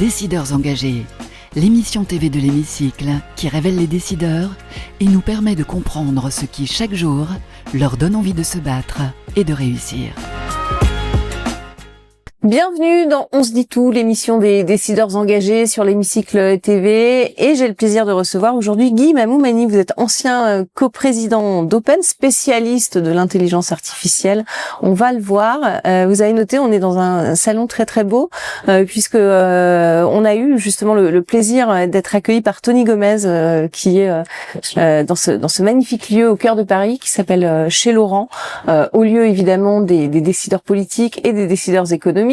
Décideurs engagés, l'émission TV de l'Hémicycle qui révèle les décideurs et nous permet de comprendre ce qui, chaque jour, leur donne envie de se battre et de réussir. Bienvenue dans On se dit tout, l'émission des décideurs engagés sur l'Hémicycle TV, et j'ai le plaisir de recevoir aujourd'hui Guy Mamoumani. Vous êtes ancien coprésident d'Open, spécialiste de l'intelligence artificielle. On va le voir. Vous avez noté, on est dans un salon très très beau, puisque on a eu justement le plaisir d'être accueilli par Tony Gomez, qui est dans ce magnifique lieu au cœur de Paris, qui s'appelle Chez Laurent, au lieu évidemment des décideurs politiques et des décideurs économiques.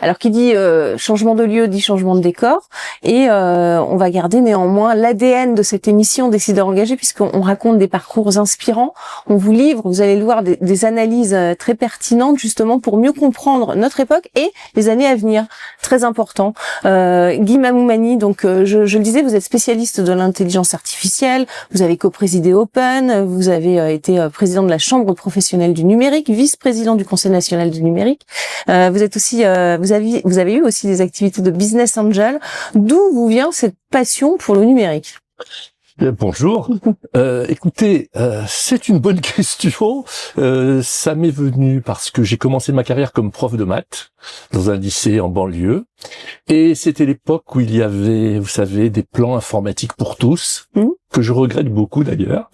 Alors qui dit changement de lieu dit changement de décor, et on va garder néanmoins l'ADN de cette émission Décideurs engagés, puisqu'on raconte des parcours inspirants, on vous livre, vous allez le voir, des analyses très pertinentes justement pour mieux comprendre notre époque et les années à venir. Très important. Guy Mamoumani, donc je le disais, vous êtes spécialiste de l'intelligence artificielle, vous avez coprésidé Open, vous avez été président de la Chambre professionnelle du numérique, vice-président du Conseil national du numérique. Vous êtes aussi vous avez eu aussi des activités de business angel. D'où vous vient cette passion pour le numérique? Bonjour. Écoutez, c'est une bonne question. Ça m'est venu parce que j'ai commencé ma carrière comme prof de maths dans un lycée en banlieue. Et c'était l'époque où il y avait, vous savez, des plans informatiques pour tous, que je regrette beaucoup d'ailleurs,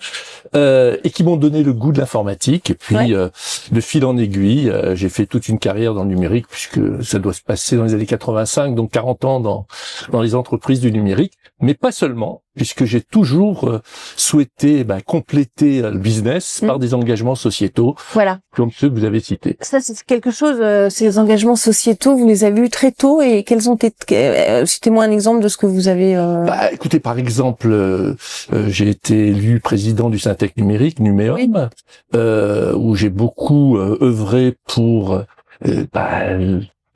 et qui m'ont donné le goût de l'informatique. Et puis, de fil en aiguille, j'ai fait toute une carrière dans le numérique, puisque ça doit se passer dans les années 85, donc 40 ans dans les entreprises du numérique. Mais pas seulement, puisque j'ai toujours souhaité compléter le business par des engagements sociétaux, comme ceux que vous avez cités. Ça, c'est quelque chose, ces engagements sociétaux, vous les avez eus très tôt, et quels ont été, citez-moi un exemple de ce que vous avez... Écoutez, par exemple, j'ai été élu président du Syntec numérique, Numéum, où j'ai beaucoup œuvré pour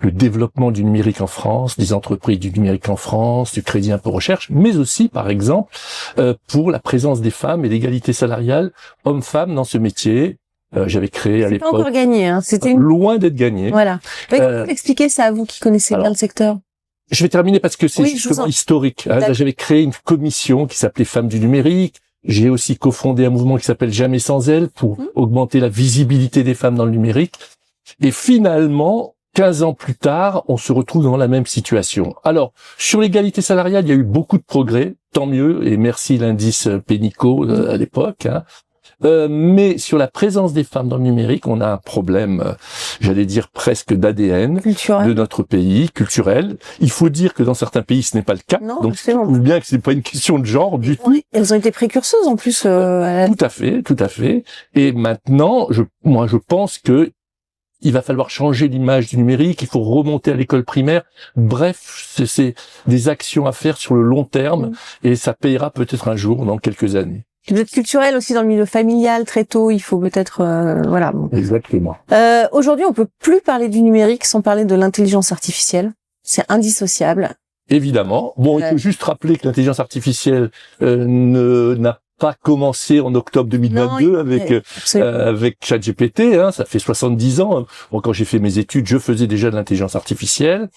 le développement du numérique en France, des entreprises du numérique en France, du crédit impôt recherche, mais aussi, par exemple, pour la présence des femmes et l'égalité salariale hommes-femmes dans ce métier. J'avais créé à l'époque... C'était pas encore gagné, hein. C'était loin d'être gagné. Voilà. Expliquez ça à vous qui connaissez bien le secteur. Je vais terminer parce que c'est justement historique. J'avais créé une commission qui s'appelait Femmes du numérique. J'ai aussi cofondé un mouvement qui s'appelle Jamais sans elles pour augmenter la visibilité des femmes dans le numérique. Et finalement, 15 ans plus tard, on se retrouve dans la même situation. Alors, sur l'égalité salariale, il y a eu beaucoup de progrès, tant mieux, et merci l'indice Pénicaud à l'époque. Mais sur la présence des femmes dans le numérique, on a un problème, j'allais dire presque d'ADN de notre pays, culturel. Il faut dire que dans certains pays, ce n'est pas le cas. Non, donc, je trouve bien que c'est pas une question de genre du tout. Oui, elles ont été précurseuses en plus. Tout à fait. Et maintenant, je pense que il va falloir changer l'image du numérique, il faut remonter à l'école primaire. Bref, c'est des actions à faire sur le long terme, et ça payera peut-être un jour, dans quelques années. Vous êtes culturel aussi dans le milieu familial très tôt, il faut peut-être Exactement. Aujourd'hui, on peut plus parler du numérique sans parler de l'intelligence artificielle. C'est indissociable. Évidemment. Bon, il faut juste rappeler que l'intelligence artificielle n'a pas commencé en octobre 2022 avec ChatGPT, ça fait 70 ans. Bon, quand j'ai fait mes études, je faisais déjà de l'intelligence artificielle.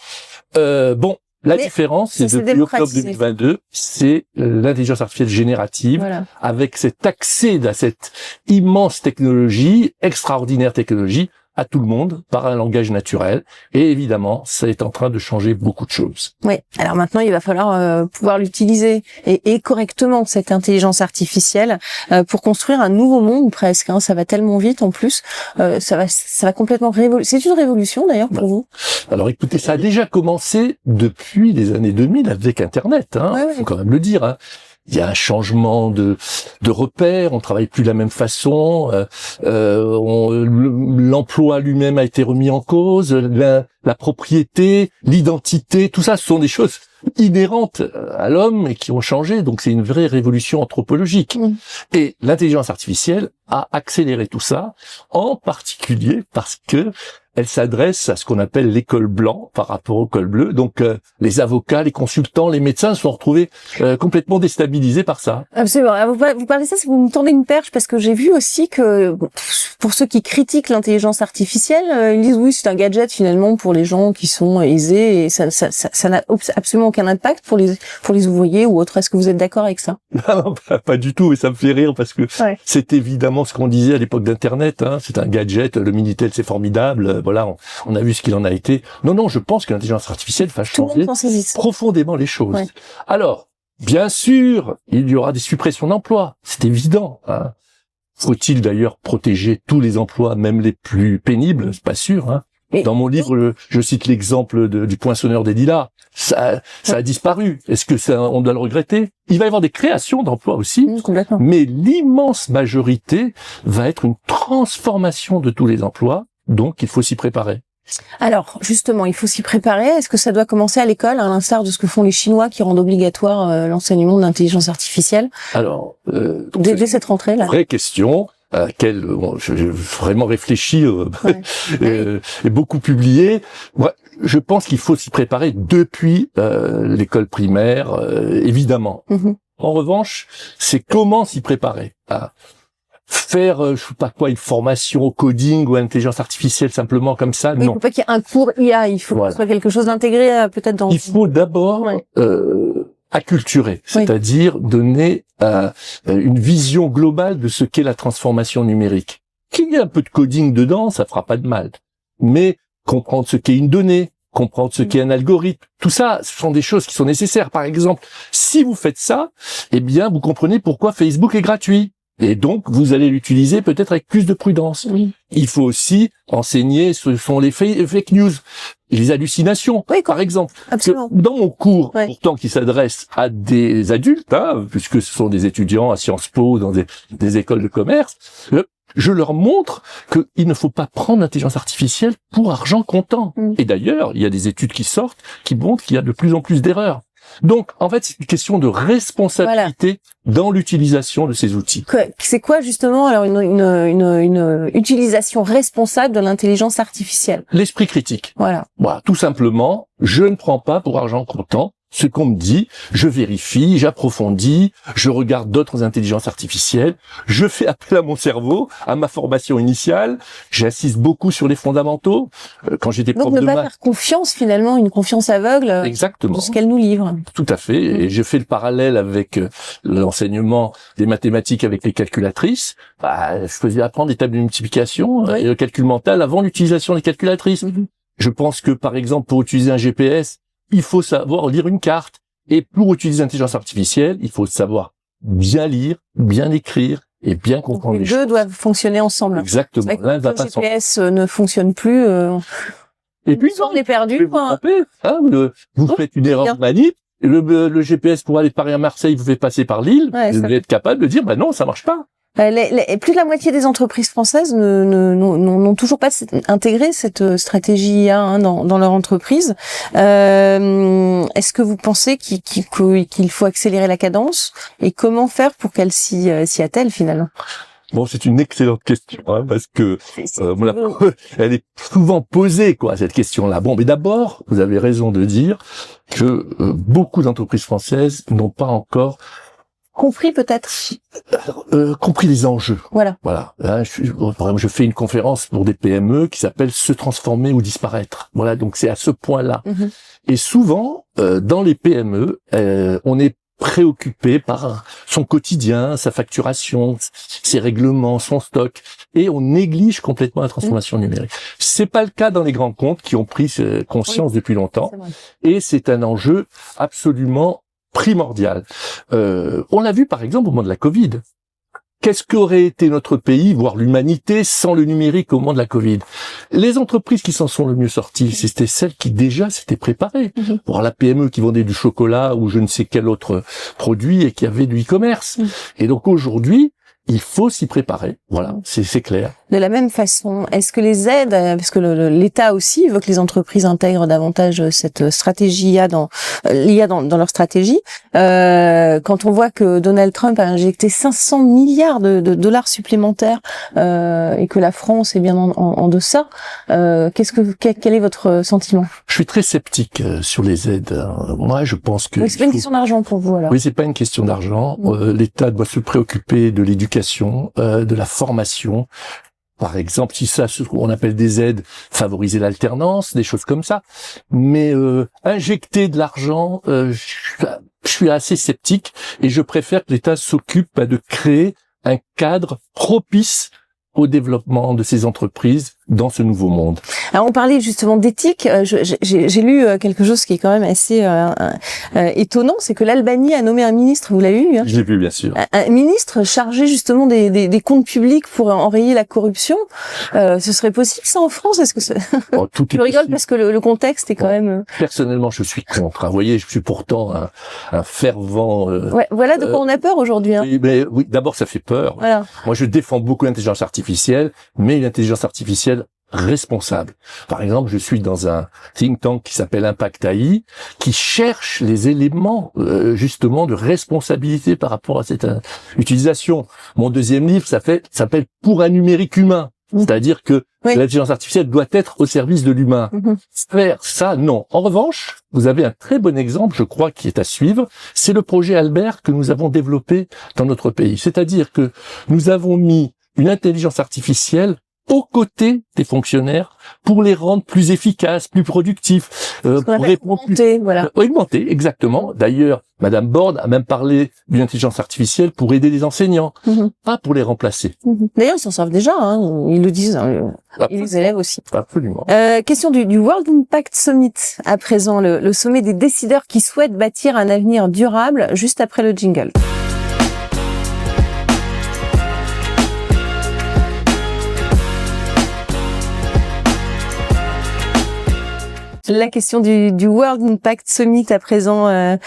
La différence, c'est depuis octobre 2022, c'est l'intelligence artificielle générative, avec cet accès à cette immense technologie, extraordinaire technologie, à tout le monde, par un langage naturel. Et évidemment, ça est en train de changer beaucoup de choses. Oui. Alors maintenant, il va falloir pouvoir l'utiliser et correctement, cette intelligence artificielle, pour construire un nouveau monde presque. Ça va tellement vite en plus. Ça va complètement C'est une révolution d'ailleurs pour vous. Alors écoutez, ça a déjà commencé depuis les années 2000 avec Internet. Faut quand même le dire. Il y a un changement de repères, on travaille plus de la même façon, l'emploi lui-même a été remis en cause, la propriété, l'identité, tout ça, ce sont des choses inhérentes à l'homme et qui ont changé, donc c'est une vraie révolution anthropologique. Et l'intelligence artificielle a accéléré tout ça, en particulier parce que elle s'adresse à ce qu'on appelle l'école blanc par rapport au col bleu. Donc les avocats, les consultants, les médecins se sont retrouvés complètement déstabilisés par ça. Absolument. Vous parlez de ça, vous me tournez une perche parce que j'ai vu aussi que pour ceux qui critiquent l'intelligence artificielle, ils disent oui, c'est un gadget finalement pour les gens qui sont aisés et ça n'a absolument aucun impact pour les ouvriers ou autres. Est-ce que vous êtes d'accord avec ça? Non, pas du tout, mais ça me fait rire parce que c'est évidemment ce qu'on disait à l'époque d'Internet. Hein, c'est un gadget, le Minitel c'est formidable. Voilà, on a vu ce qu'il en a été. Non, je pense que l'intelligence artificielle va changer profondément les choses. Ouais. Alors, bien sûr, il y aura des suppressions d'emplois, c'est évident. Hein. Faut-il d'ailleurs protéger tous les emplois, même les plus pénibles? C'est pas sûr. Hein. Dans mon livre, je cite l'exemple du poinçonneur des lilas. Ça a disparu. Est-ce que on doit le regretter? Il va y avoir des créations d'emplois aussi, mais l'immense majorité va être une transformation de tous les emplois. Donc, il faut s'y préparer. Alors, justement, il faut s'y préparer. Est-ce que ça doit commencer à l'école, à l'instar de ce que font les Chinois qui rendent obligatoire l'enseignement de l'intelligence artificielle? Alors, dès cette rentrée-là. Vraie question. J'ai vraiment réfléchi et beaucoup publié. Ouais, je pense qu'il faut s'y préparer depuis l'école primaire, évidemment. En revanche, c'est comment s'y préparer. Faire, je sais pas quoi, une formation au coding ou à l'intelligence artificielle simplement comme ça, non. Il faut pas qu'il y ait un cours IA, il faut que ce soit quelque chose d'intégré peut-être dans... Il faut d'abord acculturer, c'est-à-dire donner une vision globale de ce qu'est la transformation numérique. Qu'il y ait un peu de coding dedans, ça fera pas de mal. Mais comprendre ce qu'est une donnée, comprendre ce qu'est un algorithme, tout ça, ce sont des choses qui sont nécessaires. Par exemple, si vous faites ça, eh bien, vous comprenez pourquoi Facebook est gratuit. Et donc, vous allez l'utiliser peut-être avec plus de prudence. Oui. Il faut aussi enseigner ce sont les fake news, les hallucinations, par exemple. Absolument. Dans mon cours, pourtant qui s'adresse à des adultes, hein, puisque ce sont des étudiants à Sciences Po, dans des écoles de commerce, je leur montre qu'il ne faut pas prendre l'intelligence artificielle pour argent comptant. Et d'ailleurs, il y a des études qui sortent qui montrent qu'il y a de plus en plus d'erreurs. Donc, en fait, c'est une question de responsabilité dans l'utilisation de ces outils. C'est quoi, justement, alors, une utilisation responsable de l'intelligence artificielle? L'esprit critique. Voilà, tout simplement, je ne prends pas pour argent comptant ce qu'on me dit, je vérifie, j'approfondis, je regarde d'autres intelligences artificielles, je fais appel à mon cerveau, à ma formation initiale, j'insiste beaucoup sur les fondamentaux. Quand j'étais prof de maths... Donc ne pas faire confiance, finalement, une confiance aveugle de ce qu'elle nous livre. Tout à fait, et je fais le parallèle avec l'enseignement des mathématiques avec les calculatrices. Je faisais apprendre des tables de multiplication et le calcul mental avant l'utilisation des calculatrices. Je pense que, par exemple, pour utiliser un GPS, il faut savoir lire une carte. Et pour utiliser l'intelligence artificielle, il faut savoir bien lire, bien écrire et bien comprendre les choses. Les deux doivent fonctionner ensemble. Exactement. L'un va pas sans... Le GPS ne fonctionne plus. Et puis, on est perdu. Vous faites une erreur de manip. Le GPS pour aller de Paris à Marseille vous fait passer par Lille. Vous devez être capable de dire, non, ça marche pas. Plus de la moitié des entreprises françaises n'ont toujours pas intégré cette stratégie IA dans leur entreprise. Est-ce que vous pensez qu'il faut accélérer la cadence et comment faire pour qu'elle s'y attelle finalement? Bon, c'est une excellente question, parce que elle est souvent posée, cette question-là. Bon, mais d'abord, vous avez raison de dire que beaucoup d'entreprises françaises n'ont pas encore compris peut-être compris les enjeux. Voilà. Hein, je fais une conférence pour des PME qui s'appelle Se transformer ou disparaître. Voilà, donc c'est à ce point-là. Et souvent, dans les PME, on est préoccupé par son quotidien, sa facturation, ses règlements, son stock, et on néglige complètement la transformation numérique. C'est pas le cas dans les grands comptes qui ont pris conscience depuis longtemps, et c'est un enjeu absolument primordial. On l'a vu par exemple au moment de la Covid. Qu'est-ce qu'aurait été notre pays, voire l'humanité, sans le numérique au moment de la Covid? Les entreprises qui s'en sont le mieux sorties, c'était celles qui déjà s'étaient préparées. Pour la PME qui vendait du chocolat ou je ne sais quel autre produit et qui avait du e-commerce. Et donc aujourd'hui, il faut s'y préparer. Voilà, c'est clair. De la même façon, est-ce que les aides, parce que l'État aussi veut que les entreprises intègrent davantage cette stratégie l'IA dans leur stratégie, quand on voit que Donald Trump a injecté 500 milliards de dollars supplémentaires et que la France est bien en deçà, quel est votre sentiment? Je suis très sceptique sur les aides. Moi, je pense que... Oui, c'est pas une question d'argent pour vous, alors. Oui, c'est pas une question d'argent. L'État doit se préoccuper de l'éducation, de la formation. Par exemple, si ça, ce qu'on appelle des aides, favoriser l'alternance, des choses comme ça. Mais injecter de l'argent, je suis assez sceptique et je préfère que l'État s'occupe de créer un cadre propice au développement de ces entreprises dans ce nouveau monde. Alors on parlait justement d'éthique. J'ai lu quelque chose qui est quand même assez étonnant, c'est que l'Albanie a nommé un ministre. Vous l'avez lu, hein? Je l'ai vu, bien sûr. Un ministre chargé justement des comptes publics pour enrayer la corruption. Ce serait possible ça en France? Est-ce que je rigole parce que le contexte est quand même. Personnellement, je suis contre. Vous voyez, je suis pourtant un fervent. Voilà de quoi on a peur aujourd'hui. Hein. Oui, d'abord ça fait peur. Voilà. Moi, je défends beaucoup l'intelligence artificielle, mais l'intelligence artificielle responsable. Par exemple, je suis dans un think tank qui s'appelle Impact AI, qui cherche les éléments justement de responsabilité par rapport à cette utilisation. Mon deuxième livre s'appelle Pour un numérique humain. C'est-à-dire que l'intelligence artificielle doit être au service de l'humain. Faire ça, non. En revanche, vous avez un très bon exemple, je crois, qui est à suivre. C'est le projet Albert que nous avons développé dans notre pays. C'est-à-dire que nous avons mis une intelligence artificielle aux côtés des fonctionnaires pour les rendre plus efficaces, plus productifs, pour répondre augmenter, exactement. D'ailleurs, Madame Borde a même parlé d'une intelligence artificielle pour aider les enseignants, pas pour les remplacer. D'ailleurs, ils s'en servent déjà, hein, ils le disent, et les élèves aussi. Absolument. Question du World Impact Summit, à présent, le sommet des décideurs qui souhaitent bâtir un avenir durable, juste après le jingle. La question du World Impact Summit à présent, à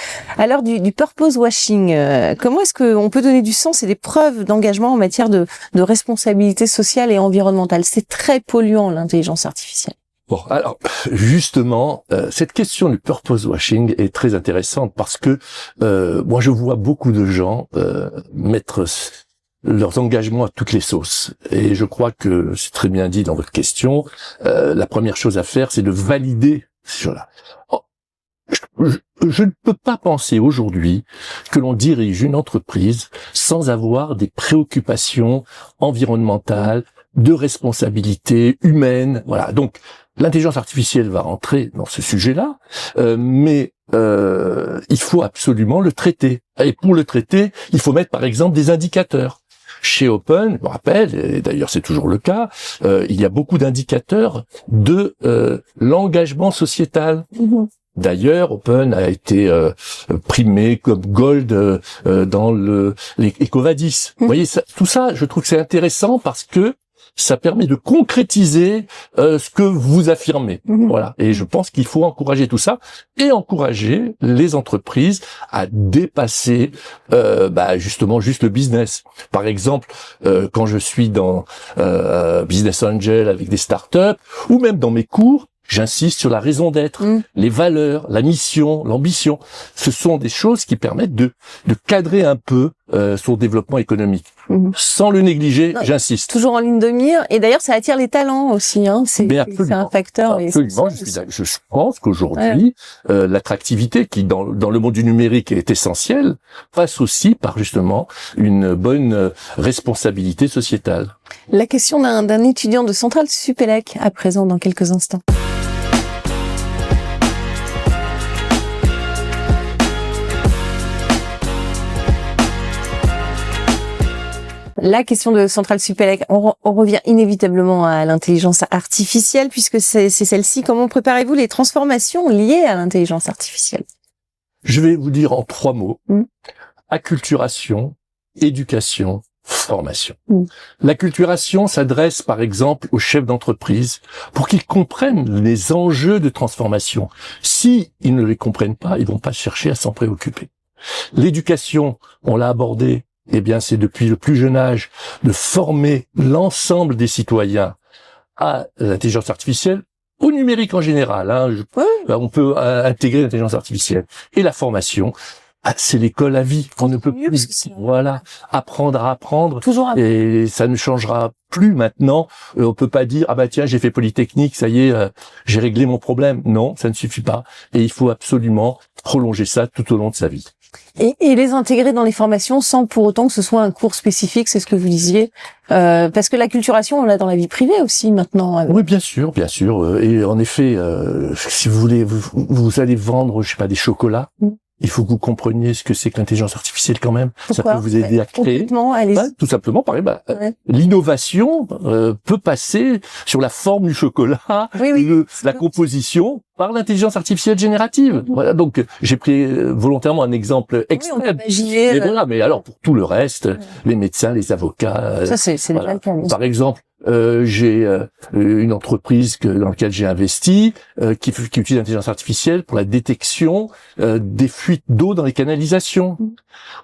l'heure du purpose washing. Comment est-ce qu'on peut donner du sens et des preuves d'engagement en matière de responsabilité sociale et environnementale? C'est très polluant, l'intelligence artificielle. Bon, alors justement, cette question du purpose washing est très intéressante parce que moi je vois beaucoup de gens mettre leurs engagements à toutes les sauces. Et je crois que c'est très bien dit dans votre question. La première chose à faire, c'est de valider ces choses-là. Je ne peux pas penser aujourd'hui que l'on dirige une entreprise sans avoir des préoccupations environnementales, de responsabilité humaine. Voilà. Donc, l'intelligence artificielle va rentrer dans ce sujet-là, mais il faut absolument le traiter. Et pour le traiter, il faut mettre par exemple des indicateurs. Chez Open, je me rappelle, et d'ailleurs c'est toujours le cas, il y a beaucoup d'indicateurs de l'engagement sociétal. D'ailleurs, Open a été primé comme Gold dans les EcoVadis. Vous voyez, tout ça, je trouve que c'est intéressant parce que ça permet de concrétiser ce que vous affirmez. Voilà. Et je pense qu'il faut encourager tout ça et encourager les entreprises à dépasser justement juste le business. Par exemple, quand je suis dans Business Angel avec des startups ou même dans mes cours, j'insiste sur la raison d'être, les valeurs, la mission, l'ambition. Ce sont des choses qui permettent de cadrer un peu son développement économique. Sans le négliger, j'insiste. Toujours en ligne de mire. Et d'ailleurs, ça attire les talents aussi. Hein. C'est un facteur. Absolument. Je pense qu'aujourd'hui, l'attractivité qui, dans le monde du numérique, est essentielle, passe aussi par justement une bonne responsabilité sociétale. La question d'un étudiant de Centrale Supélec, à présent, dans quelques instants. La question de Centrale Supélec, on revient inévitablement à l'intelligence artificielle, puisque c'est celle-ci. Comment préparez-vous les transformations liées à l'intelligence artificielle? Je vais vous dire en 3 mots. Acculturation, éducation, formation. L'acculturation s'adresse par exemple aux chefs d'entreprise pour qu'ils comprennent les enjeux de transformation. Si ils ne les comprennent pas, ils vont pas chercher à s'en préoccuper. L'éducation, on l'a abordé, eh bien, c'est depuis le plus jeune âge de former l'ensemble des citoyens à l'intelligence artificielle, au numérique en général. On peut intégrer l'intelligence artificielle. Et la formation, c'est l'école à vie. On ne peut plus, apprendre à apprendre. Toujours à... Et ça ne changera plus maintenant. On peut pas dire, tiens, j'ai fait Polytechnique, ça y est, j'ai réglé mon problème. Non, ça ne suffit pas. Et il faut absolument prolonger ça tout au long de sa vie. Et les intégrer dans les formations sans pour autant que ce soit un cours spécifique, c'est ce que vous disiez. Parce que l'acculturation, on l'a dans la vie privée aussi maintenant. Oui, bien sûr. Et en effet, si vous voulez, vous allez vendre, je sais pas, des chocolats. Il faut que vous compreniez ce que c'est que l'intelligence artificielle quand même. Pourquoi? Ça peut vous aider à créer. Tout simplement, par exemple, l'innovation peut passer sur la forme du chocolat, la composition par l'intelligence artificielle générative. Voilà, donc j'ai pris volontairement un exemple extrême. Et voilà, mais alors pour tout le reste, les médecins, les avocats. Ça c'est déjà le cas. Par exemple, j'ai une entreprise dans laquelle j'ai investi qui utilise l'intelligence artificielle pour la détection des fuites d'eau dans les canalisations.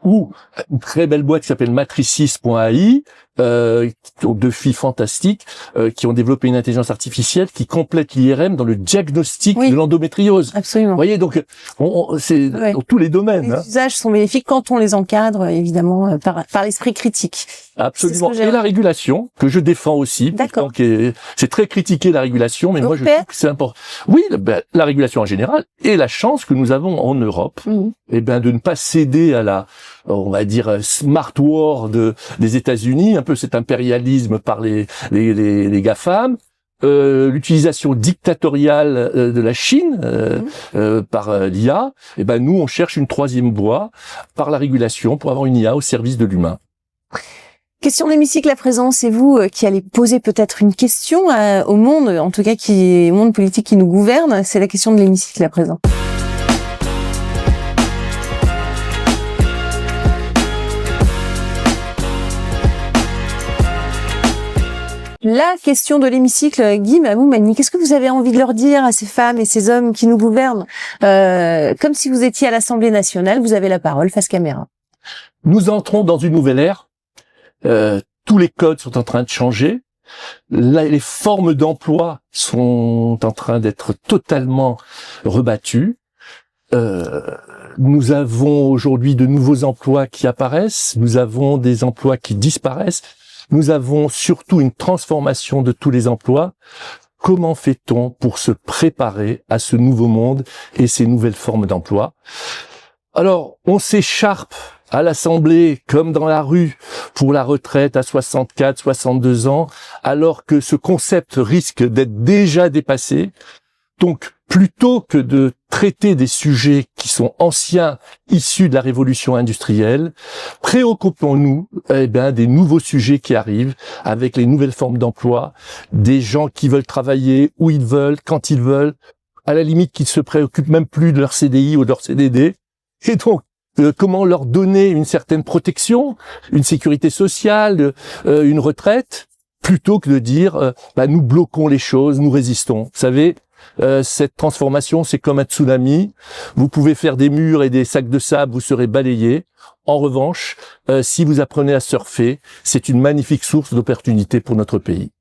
Ou une très belle boîte qui s'appelle Matricis.ai, deux filles fantastiques qui ont développé une intelligence artificielle qui complète l'IRM dans le diagnostic de l'endométriose. Absolument. Vous voyez, donc c'est dans tous les domaines. Les usages sont bénéfiques quand on les encadre, évidemment, par l'esprit critique. Absolument. Et la régulation, que je défends aussi. D'accord. C'est très critiqué la régulation, mais moi je trouve que c'est important. Oui, la régulation en général, et la chance que nous avons en Europe, de ne pas céder à la, on va dire, smart war des États-Unis, un peu cet impérialisme par les GAFAM, l'utilisation dictatoriale de la Chine par l'IA. Nous on cherche une troisième voie par la régulation pour avoir une IA au service de l'humain. Question d'hémicycle à présent, c'est vous qui allez poser peut-être une question au monde, en tout cas au monde politique qui nous gouverne. C'est la question de l'hémicycle à présent. La question de l'hémicycle, Guy Mamoumani, qu'est-ce que vous avez envie de leur dire à ces femmes et ces hommes qui nous gouvernent? Comme si vous étiez à l'Assemblée nationale, vous avez la parole face caméra. Nous entrons dans une nouvelle ère. Tous les codes sont en train de changer. Les formes d'emploi sont en train d'être totalement rebattues. Nous avons aujourd'hui de nouveaux emplois qui apparaissent. Nous avons des emplois qui disparaissent. Nous avons surtout une transformation de tous les emplois. Comment fait-on pour se préparer à ce nouveau monde et ces nouvelles formes d'emploi? Alors, on s'écharpe à l'Assemblée comme dans la rue pour la retraite à 64, 62 ans, alors que ce concept risque d'être déjà dépassé. Donc, plutôt que de traiter des sujets qui sont anciens, issus de la révolution industrielle, préoccupons-nous des nouveaux sujets qui arrivent avec les nouvelles formes d'emploi, des gens qui veulent travailler où ils veulent, quand ils veulent, à la limite qui ne se préoccupent même plus de leur CDI ou de leur CDD. Et donc, comment leur donner une certaine protection, une sécurité sociale, une retraite, plutôt que de dire nous bloquons les choses, nous résistons. Vous savez, cette transformation, c'est comme un tsunami. Vous pouvez faire des murs et des sacs de sable, vous serez balayés. En revanche, si vous apprenez à surfer, c'est une magnifique source d'opportunités pour notre pays.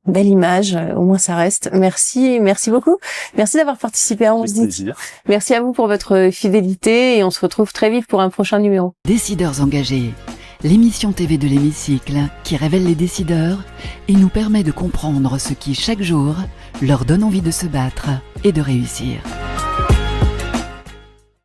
Belle image, au moins ça reste. Merci beaucoup. Merci d'avoir participé à On se dit. Merci à vous pour votre fidélité et on se retrouve très vite pour un prochain numéro. Décideurs engagés, l'émission TV de l'hémicycle qui révèle les décideurs et nous permet de comprendre ce qui chaque jour leur donne envie de se battre et de réussir.